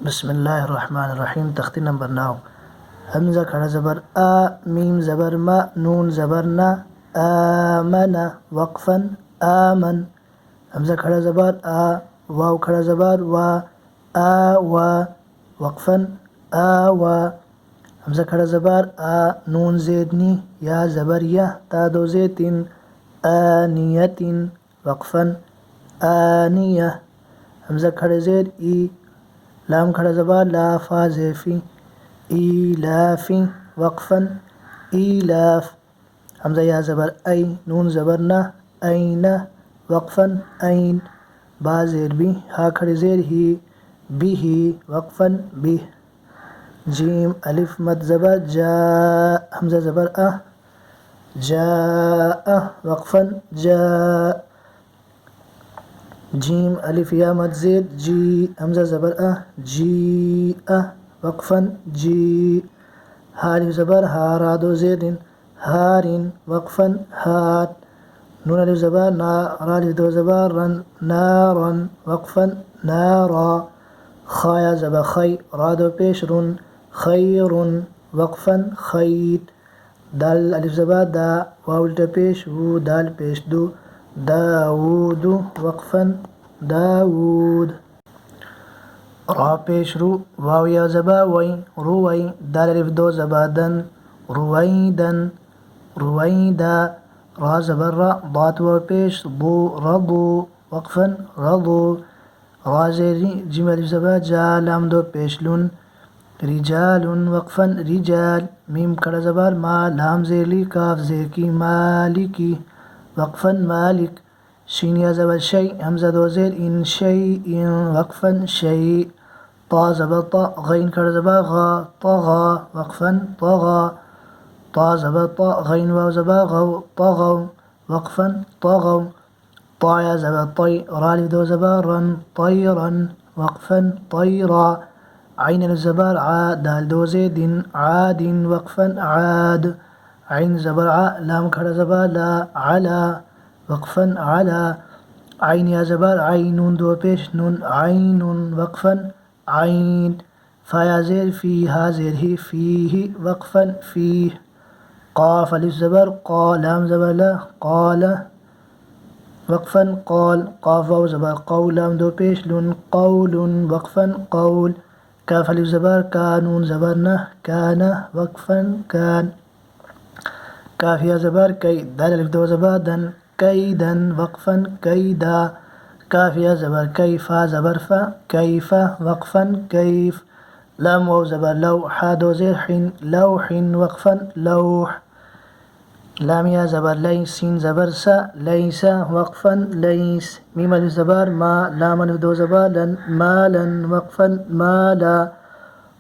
بسم الله الرحمن الرحیم. تختی نمبر 9. حمزه کھڑا زبر آ، میم زبر ما، نون زبر نا، آمن وقفا آمن. حمزه کھڑا زبر آ، واو کھڑا زبر وا، آوا وقفا آوا. حمزه کھڑا زبر آ، نون زید نی، یا زبر یا، تا دو زیتن، آنیت وقفا آنیہ. حمزه کھڑا زیر ای، لام کھڑا زبر لا، فا زیفی، ایلافی وقفا ایلاف. حمزہ یا زبر ای، نون زبر نہ، این وقفا این. با زیر بی، ہا کھڑی زیر ہی، بھی وقفا بھی. جیم الف مد زبر جا، حمزہ زبر ا، جاء وقفا جاء. جیم الف یا مد زید جی، حمزہ زبر ا، جیء وقفا جی. ہا الف زبر ہا، را دو زید ہار وقفا ہار. نون الف زبر نا، را الف دو زبر رن، نارا وقفا نارا. خا یا زبر خی، را دو پیش رن، خیر وقفا خیر. دال الف زبر دا، واو الٹا پیش وو، دال پیش دو، داود وقفا داود. را پیش رو، واو یا زبر وی، روی. دال الف دو زبر دن، رویدن رویدا. را زبر را، ضاد واو پیش ضو، رضو وقفا رضو. را زیر جیم الف زبر جا، لام دو پیش لن، رجال وقفا رجال. میم کھڑا زبر ما، لام زیر لی، کاف زیر کی، مالکی وقفا مالک. شین یا زبر شی، حمزہ دو زیر ان، شیء وقفا شیء. طا زبر طا، غین کھڑا زبر غا، طغا وقفا طغا. طا زبر طا، غین واو زبر غو، طغوا وقفا طغوا. طا یا زبر طی، را الف دو زبر رن، طیرا وقفا طیرا. عین الف زبر عا، دال دو زید عاد وقفا عاد. عین زبر ع، لام کھڑا زبر لا، علا وقفا علا. عین یا زبر عین، نون دو پیش نون، عین وقفا عین. فا یا زیر فی، ہا زیر ہی، فیہ وقفا فیہ. قاف الف زبر قا، لام زبر لا، قال وقفا قال. قاف واو زبر قو، لام دو پیش لن، قول وقفا قول. کاف الف زبر کا، نون زبر نہ، کان وقفا کان. کاف یا زبر کئی، دال الف دو زبر دن، کیدا وقفا کیدا. کاف یا زبر کئی، فا زبر فا، کیف وقفا کیف. لام واو زبر لو، حا دو زیر حن، لوح وقفا لوح. لام یا زبر لی، سین زبر سا، لیس وقفا لیس. میم الف زبر ما، لام الف دو زبر لن، مالا وقفا مالا.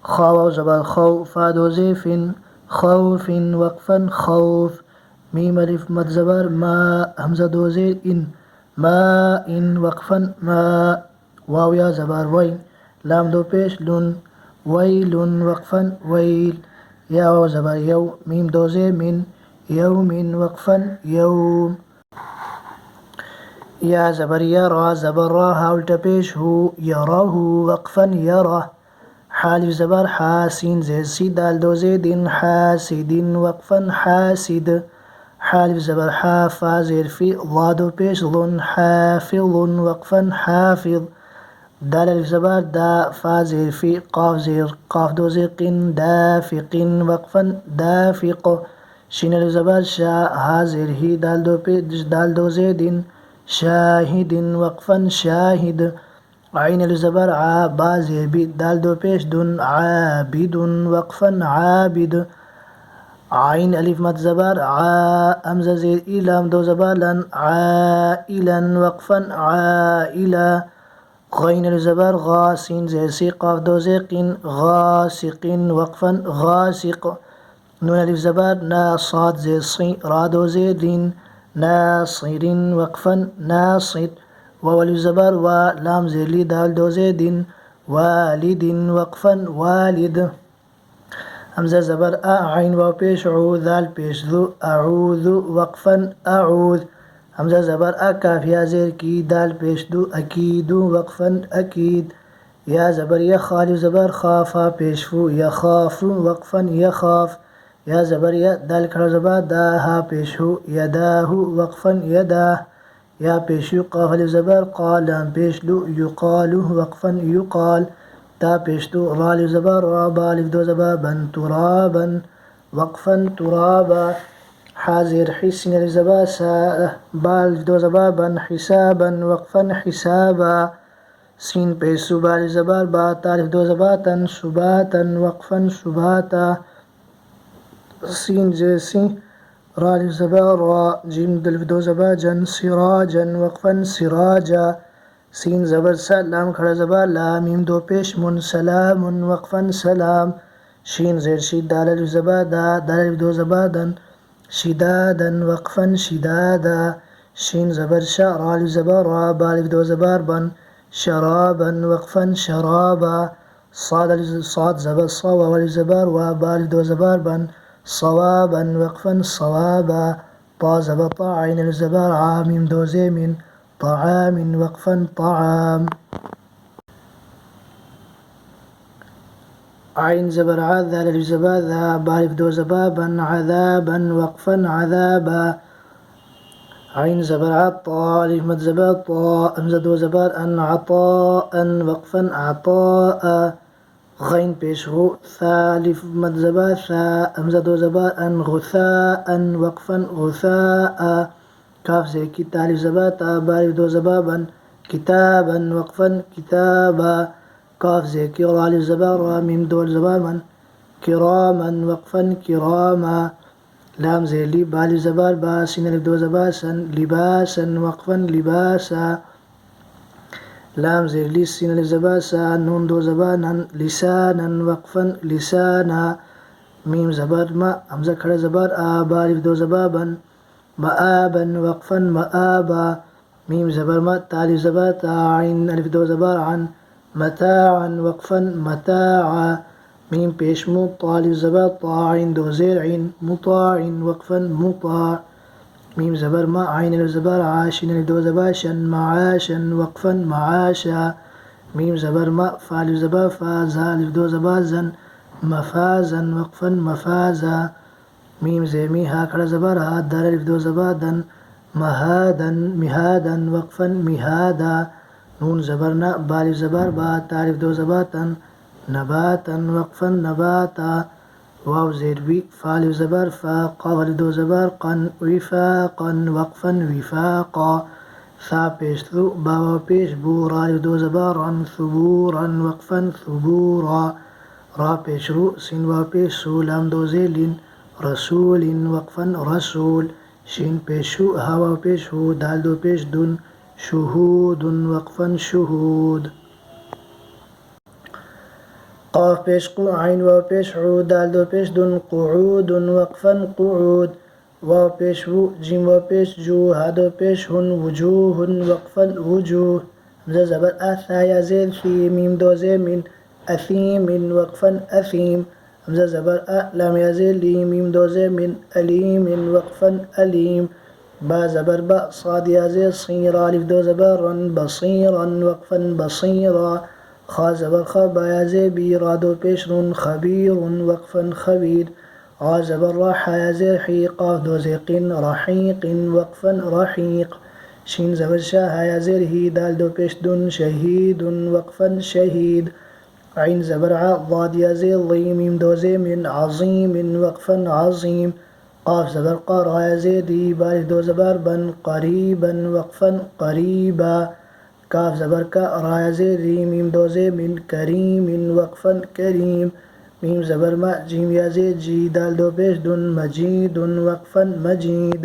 خا واو زبر خو، فا دو زیف، خوف وقفا خوف. میم الف مد زبر ما، حمزہ دو زیر ان، ماء وقفا ماء. واو یا زبر وی، لام دو پیش لن، ویل وقفا ویل. یا واو زبر یو، میم دو زیر من، یوم وقفا یوم. یا زبر یرا، زبر را، ہا الٹا پیش ہو، یرہ وقفا یرہ. حا الف زبر حا، سین زیر سی، دال دو زید حاسد وقفا حاسد. حا الف زبر حا، فا زیر فی، ضاد دو پیش ظن، حافظ وقفا حافظ. دال الف زبر دا، فا زیر فی، قاف زیر، قاف دو زیر قن، دافق وقفا دافق. شین الف زبر شا، ہا زیر ہی، دال دو زید شاہد وقفا شاہد. عین الف زبر عا، با زیر بی، دال دو پیش دن، عابد وقفا عابد. عین الف مد زبر عا، حمزہ زیر ای، لام دو زبر لن، عائلا وقفا عائلا. غین الف زبر غا، سین زیر سی، قاف دو زیر قن، غاسق وقفا غاسق. نون الف زبر نا، صاد زیر سی، را دو زیر دین، ناصر وقفا ناصر. واو الف زبر وا، لام زیر لی، دال دو زیر دین، والد وقفا والد. حمزہ زبر ا، عین واو پیش عو، دال پیش ذو، اعوذ وقفا اعوذ. حمزہ زبر ا، کاف یا زیر کی، دال پیش دو، اکید وقفا اکید. یا زبر یا خالف زبر خا فا پیشفو یخاف وقفا یخاف یا زبر یا دال کھڑا زبر دا ہا پیشو یداہ وقفا یداہ یا پیشو قاف الف زبر قا لام پیشلو یقال وقفا یقال تا پیشتو را الف زبر را با الف دو زبر بن ترابا وقفا ترابا حازر حسن الف زبر سا با الف دو زبر بن حسابا وقفا حسابا سین پیشو با الف زبر با تا الف دو زبر تن سباتا وقفا سباتا سین جیسی را الف زبر را جیم الف دو زبر جن سراجا وقفا سراجا سین زبر سا لام کھڑا زبر لا میم دو پیش من سلام وقفا سلام شین زیر شید دال الف زبر دا دال الف دو زبر دن شدادا وقفا شدادا شین زبر شا را الف زبر را با الف دو زبر بن شرابا وقفا شرابا صاد زبر صا و الف زبر و با الف دو زبر بن صوابا وقفا صوابا طا زبر طا عين الف زبر ع ميم دو زيم طعام وقفا طعام عين زبر ع ذال الف زبر ذا با الف دو زبر بن عذابا وقفا عذابا عين زبر عطا الف مد زبر طا همزة دو زبر ان عطاء وقفا عطاء غين پیشو ثا الف مد زبر ثا همزة دو زبر ان غثاء وقفا غثاء کاف سے کتا الف زبر تا با الف دو زبر بن کتابا وقفا كتابا قاف سے را الف زبر را میم دو زبر بن كراما وقفا كراما لام زيلي با الف زبر با سين الف دو زبر سن لباسا وقفا لباسا لام زيلي سين الف زبر سا نون دو زبر نن لسانا وقفا لسانا ميم زبر ما همزة کھڑا زبر آ با الف دو زبر بن مآبا وقفا مآبا ميم زبر ما تا الف زبر تا عين الف دو زبر عن متاعا وقفا متاعا ميم پیشمو طا الف زبر طا عين دو زير عين مطاع وقفا مطاع ميم زبر ما عين الف زبر عاشن الف دو زبر شن معاشا وقفا معاشا ميم زبر ما فا الف زبر فا زا الف دو زبر زن مفازا وقفا مفازا ميم زيمي ها کھڑا زبر ها دال الف دو زبر دن مهادا مهادا وقفا مهادا نون زبرنا با الف زبر با تا الف دو زبر تن نباتا وقفا نباتا واو زیر وی فا الف زبر فا قاف الف دو زبر قن وفاقا وقفا وفاقا ثا پیش ثو با واو پیش بو را الف دو زبر رن ثبورا وقفا ثبورا را پیش رو سین واو پیش سو لام دو زیلین رسول وقفا رسول شین پیش شو ها واو پیش هو دال دو پیش دن شهود وقفا شهود قاف پیش قو عين واو پیش عود دال دو پیش دن قعود وقفا قعود واو پیش و جیم واو پیش جو ها دو پیش هن وجوه وقفا وجوه همزة زبر اثا یا زیر فی میم دو زمین اثیم وقفا اثیم همزة زبر لام یا زیر لی میم دو زمین الیم وقفا الیم با زبر با صاد یا زیر صیر الف دو زبر رن بصیرا وقفا بصیرا خا زبر خا با یا زیر بی را دو پیش رن خبیر وقفا خبیر عا زبر را حا یا زیر حی قاف دو زیقین رحیق وقفا رحیق شین زبر شا ها یا زیر هی دال دو پیش دن شهید وقفا شهید عين زبر ع ضاد يا زي ضي ميم دو زيم عظيم وقفا عظيم قاف زبر قا را يا زي دي با دو زبر بن قريبا وقفا قريبا كاف زبر كا را يا زي دي ميم دو زيم كريم وقفا كريم ميم زبر ما جيم يا زي جي دال دو پیش دن مجيد وقفا مجيد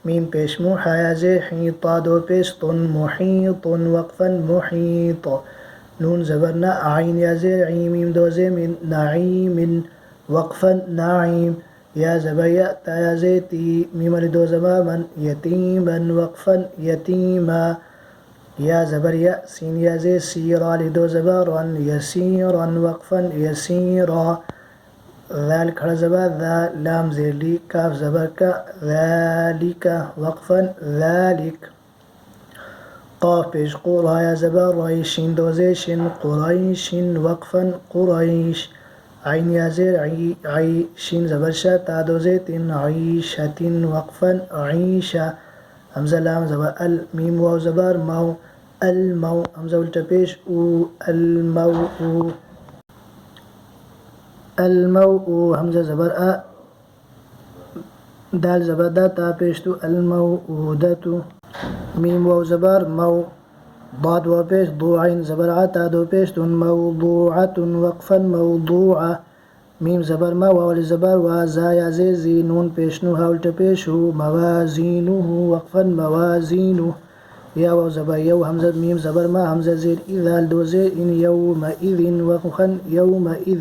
ميم پیش مو حا يا زي حي طا دو پیش طن محيط وقفا محيط نون زبرنا عين يا زير عين ميم دو زيم نعيم وقفا نعيم يا زبر يا تا يا زيتي ميم دو زماما يتيما وقفا يتيما يا زبر يا سين يا زي سيرا لدو زبرا يسيرا وقفا يسيرا ذلك کھڑا زبر ذا لام زیر لی کاف زبر کا ذالک وقفا ذالک قاف پیش قو رایا زبر رای شین دوزه شن قریش وقفا قریش عين يا زير عي شين زبر شا تا دوزيت عيشة وقفا عيشة همزة لام زبر ميم واو زبر مو المو همزة والتبيش او المو المو همزة زبر دال زبر دا تا پیشتو الموءودة ميم واو زبر مو ضاد واو پیش ضو عين زبر عتا دو پیشتون موضوعة وقفا موضوعة ميم زبر ما واو زبر وزا يا زي زينون پیشنو هاولت پیشو موازينه وقفا موازينه يا واو زبر يو همزة ميم زبر ما همزة زير إذا الدو زير إن يومئذ وقفا يومئذ